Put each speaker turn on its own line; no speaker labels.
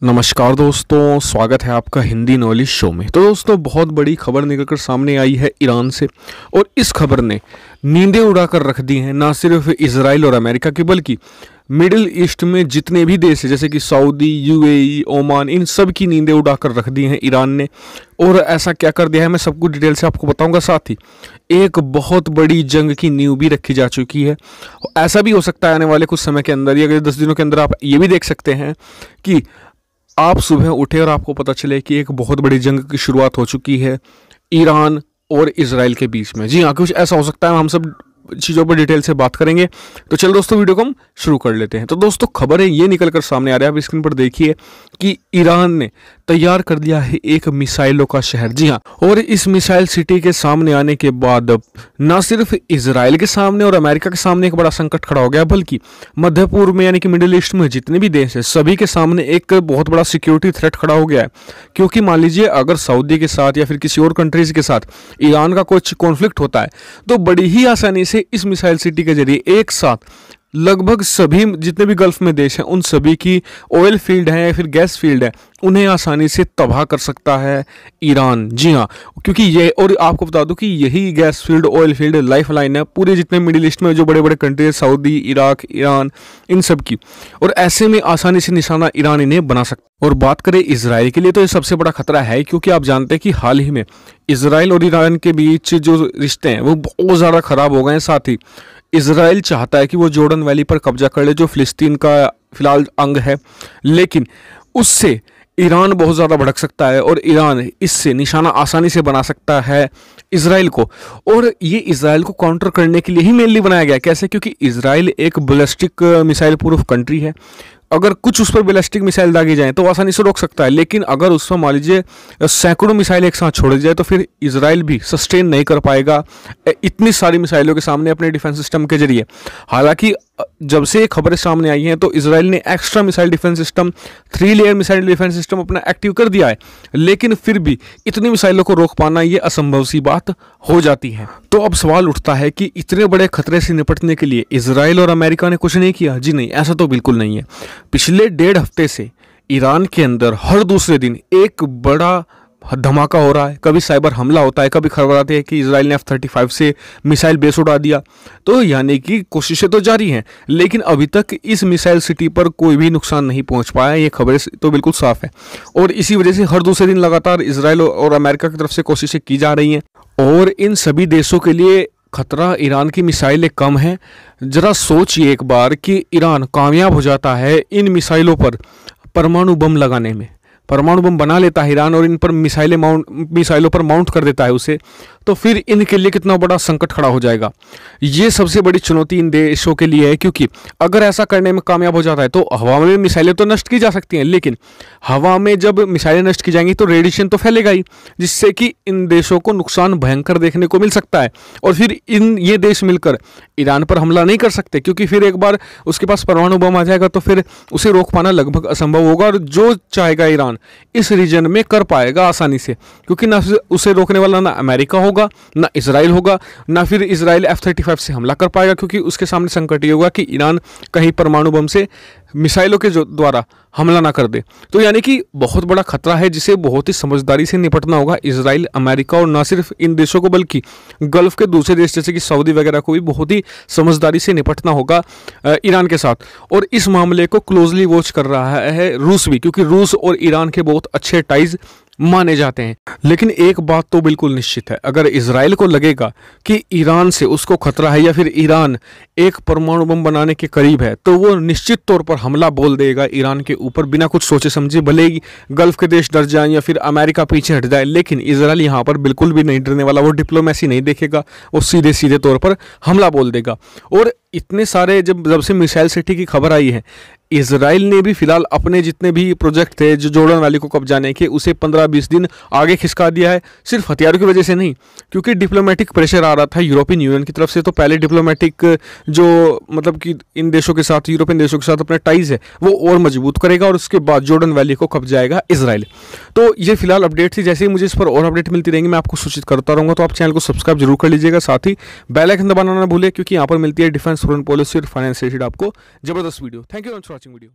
नमस्कार दोस्तों, स्वागत है आपका हिंदी नॉलेज शो में। तो दोस्तों, बहुत बड़ी खबर निकलकर सामने आई है ईरान से, और इस खबर ने नींदें उड़ाकर रख दी हैं ना सिर्फ इजराइल और अमेरिका की, बल्कि मिडिल ईस्ट में जितने भी देश हैं जैसे कि सऊदी, यूएई, ओमान, इन सब की नींदें उड़ाकर रख दी हैं ईरान ने। और ऐसा क्या कर दिया है, मैं सब कुछ डिटेल से आपको बताऊंगा। साथ ही एक बहुत बड़ी जंग की नींव भी रखी जा चुकी है। ऐसा भी हो सकता है आने वाले कुछ समय के अंदर, या अगले 10 दिनों के अंदर, आप ये भी देख सकते हैं कि आप सुबह उठे और आपको पता चले कि एक बहुत बड़ी जंग की शुरुआत हो चुकी है ईरान और इजराइल के बीच में। जी हाँ, कुछ ऐसा हो सकता है। हम सब चीज़ों पर डिटेल से बात करेंगे। तो चलो दोस्तों, वीडियो को हम शुरू कर लेते हैं। तो दोस्तों, खबर है ये निकल कर सामने आ रहा है, आप स्क्रीन पर देखिए कि ईरान ने तैयार कर दिया है एक मिसाइलों का शहर। जी हाँ, और इस मिसाइल सिटी के सामने आने के बाद न सिर्फ इजराइल के सामने और अमेरिका के सामने एक बड़ा संकट खड़ा हो गया, बल्कि मध्य पूर्व में यानी कि मिडिल ईस्ट में जितने भी देश हैं सभी के सामने एक बहुत बड़ा सिक्योरिटी थ्रेट खड़ा हो गया है। क्योंकि मान लीजिए अगर सऊदी के साथ या फिर किसी और कंट्रीज के साथ ईरान का कुछ कॉन्फ्लिक्ट होता है, तो बड़ी ही आसानी से इस मिसाइल सिटी के जरिए एक साथ लगभग सभी जितने भी गल्फ में देश हैं उन सभी की ऑयल फील्ड है या फिर गैस फील्ड है, उन्हें आसानी से तबाह कर सकता है ईरान। जी हाँ, क्योंकि ये, और आपको बता दूं कि यही gas field, oil field life line है पूरे जितने मिडिल ईस्ट में जो बड़े बड़े कंट्री है, सऊदी, इराक, ईरान, इन सब की। और ऐसे में आसानी से निशाना ईरान इन्हें बना सकता। और बात करें इजराइल के लिए, तो ये सबसे बड़ा खतरा है, क्योंकि आप जानते हैं कि हाल ही में इजराइल और ईरान के बीच जो रिश्ते हैं वो बहुत ज़्यादा खराब हो गए हैं। साथ ही इजराइल चाहता है कि वो जॉर्डन वैली पर कब्जा कर ले, जो फिलिस्तीन का फिलहाल अंग है, लेकिन उससे ईरान बहुत ज़्यादा भड़क सकता है और ईरान इससे निशाना आसानी से बना सकता है इजराइल को। और ये इजराइल को काउंटर करने के लिए ही मेनली बनाया गया है। कैसे? क्योंकि इजराइल एक बैलिस्टिक मिसाइल प्रूफ कंट्री है। अगर कुछ उस पर बैलिस्टिक मिसाइल दागी जाए तो आसानी से रोक सकता है, लेकिन अगर उस पर मान लीजिए सैकड़ों मिसाइल एक साथ छोड़ दी जाए तो फिर इजराइल भी सस्टेन नहीं कर पाएगा इतनी सारी मिसाइलों के सामने अपने डिफेंस सिस्टम के जरिए। हालांकि जब से खबरें सामने आई हैं तो इजराइल ने extra missile defence system, 3 layer missile defence system अपना एक्टिव कर दिया है, लेकिन फिर भी इतनी मिसाइलों को रोक पाना ये असंभव सी बात हो जाती है। तो अब सवाल उठता है कि इतने बड़े खतरे से निपटने के लिए इजराइल और अमेरिका ने कुछ नहीं किया। जी नहीं, ऐसा तो बिल्कुल नहीं है। पिछले 1.5 हफ्ते से ईरान के अंदर हर दूसरे दिन एक बड़ा धमाका हो रहा है। कभी साइबर हमला होता है, कभी खबर आती है कि इजराइल ने F-35 से मिसाइल बेस उड़ा दिया। तो यानी कि कोशिशें तो जारी हैं, लेकिन अभी तक इस मिसाइल सिटी पर कोई भी नुकसान नहीं पहुंच पाया। ये खबरें तो बिल्कुल साफ है, और इसी वजह से हर दूसरे दिन लगातार इजराइल और अमेरिका की तरफ से कोशिशें की जा रही हैं। और इन सभी देशों के लिए खतरा ईरान की मिसाइलें कम है। जरा सोचिए एक बार कि ईरान कामयाब हो जाता है इन मिसाइलों पर परमाणु बम लगाने में, परमाणु बम बना लेता है ईरान और इन पर मिसाइलों पर माउंट कर देता है उसे, तो फिर इनके लिए कितना बड़ा संकट खड़ा हो जाएगा। ये सबसे बड़ी चुनौती इन देशों के लिए है, क्योंकि अगर ऐसा करने में कामयाब हो जाता है तो हवा में मिसाइलें तो नष्ट की जा सकती हैं, लेकिन हवा में जब मिसाइलें नष्ट की जाएंगी तो रेडिएशन तो फैलेगा ही, जिससे कि इन देशों को नुकसान भयंकर देखने को मिल सकता है। और फिर ये देश मिलकर ईरान पर हमला नहीं कर सकते, क्योंकि फिर एक बार उसके पास परमाणु बम आ जाएगा तो फिर उसे रोक पाना लगभग असंभव होगा। और जो चाहेगा ईरान इस रीजन में कर पाएगा आसानी से, क्योंकि ना उसे रोकने वाला ना अमेरिका होगा, ना इजराइल होगा, ना फिर इजराइल F-35 से हमला कर पाएगा, क्योंकि उसके सामने संकट ये होगा कि ईरान कहीं परमाणु बम से मिसाइलों के द्वारा हमला ना कर दे। तो यानी कि बहुत बड़ा खतरा है, जिसे बहुत ही समझदारी से निपटना होगा इजराइल, अमेरिका, और ना सिर्फ इन देशों को बल्कि गल्फ के दूसरे देश जैसे कि सऊदी वगैरह को भी बहुत ही समझदारी से निपटना होगा ईरान के साथ। और इस मामले को क्लोजली वॉच कर रहा है रूस भी, क्योंकि रूस और ईरान के बहुत अच्छे टाइज माने जाते हैं। लेकिन एक बात तो बिल्कुल निश्चित है, अगर इजराइल को लगेगा कि ईरान से उसको खतरा है या फिर ईरान एक परमाणु बम बनाने के करीब है, तो वो निश्चित तौर पर हमला बोल देगा ईरान के ऊपर बिना कुछ सोचे समझे। भले ही गल्फ के देश डर जाएं या फिर अमेरिका पीछे हट जाए, लेकिन इजराइल यहाँ पर बिल्कुल भी नहीं डरने वाला। वो डिप्लोमेसी नहीं देखेगा, वो सीधे सीधे तौर पर हमला बोल देगा। और इतने सारे जब से मिसाइल सिटी की खबर आई है, इजराइल ने भी फिलहाल अपने जितने भी प्रोजेक्ट थे जो जॉर्डन वैली को कब्जाने के, उसे 15-20 दिन आगे खिसका दिया है। सिर्फ हथियारों की वजह से नहीं, क्योंकि डिप्लोमेटिक प्रेशर आ रहा था यूरोपियन यूनियन की तरफ से। तो पहले डिप्लोमेटिक जो मतलब कि इन देशों के साथ, यूरोपियन देशों के साथ अपने टाइज है वो और मजबूत करेगा, और उसके बाद जॉर्डन वैली को कब्जाएगा इजराइल। तो ये फिलहाल अपडेट थी। जैसे ही मुझे इस पर और अपडेट मिलती रहेंगी मैं आपको सूचित करता रहूँगा। तो आप चैनल को सब्सक्राइब जरूर कर लीजिएगा, साथ ही बेल आइकन दबाना ना भूलें, क्योंकि यहाँ पर मिलती है डिफेंस, फॉरेन पॉलिसी और फाइनेंस रिलेटेड आपको जबरदस्त video. Thank you for watching video.